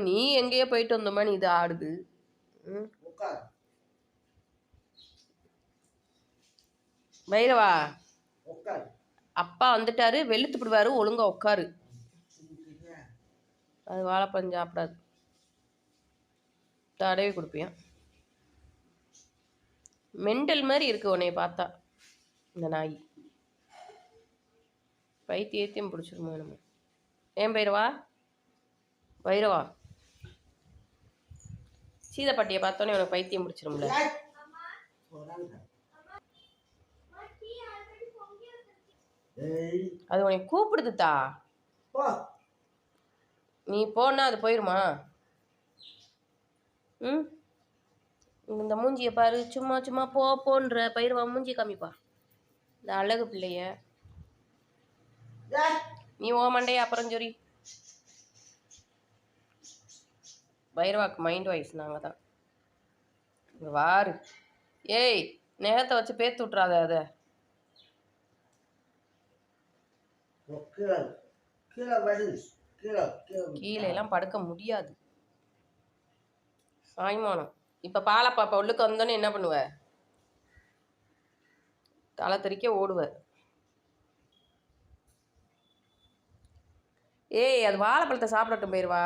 நீ எங்கேயோ போயிட்டு வந்தோமா நீ இது ஆடுது. பைரவா அப்பா வந்துட்டாரு, வெளுத்து விடுவாரு, ஒழுங்கா உட்காரு. அது வாழைப்பழம் சாப்பிடாது, தடவி கொடுப்பியான். மெண்டல் மாதிரி இருக்கு உன்னைய பார்த்தா. இந்த நாய் பைத்தியத்தையும் பிடிச்சிருமோ நம்ம. ஏன் பைரவா? பைரவா சீதப்பட்டியை பார்த்தோன்னே உனக்கு பைத்தியம் பிடிச்சிரும்ல. அது உனக்கு கூப்பிடுதுதா. நீ போனா அது போயிருமா? ம், இந்த மூஞ்சியை பாரு, சும்மா சும்மா போன்ற பைரவா மூஞ்சி காமிப்பா. இந்த அழகு பிள்ளைய நீ ஓ மண்டைய அப்புறம் சொல்லி. பைரவாக்கு மைண்ட் வாய்ஸ் நாங்கள் தான். வாரு. ஏய், நேகத்தை வச்சு பேத்து விட்றாத. அதை கீழே எல்லாம் படுக்க முடியாது, சாய்மானம். இப்போ பாலப்பா உள்ளுக்கு வந்தோன்னே என்ன பண்ணுவ? தலை தெறிக்க ஓடுவ. ஏய், அது வாழைப்பழத்தை சாப்பிடட்டும் பைரவா.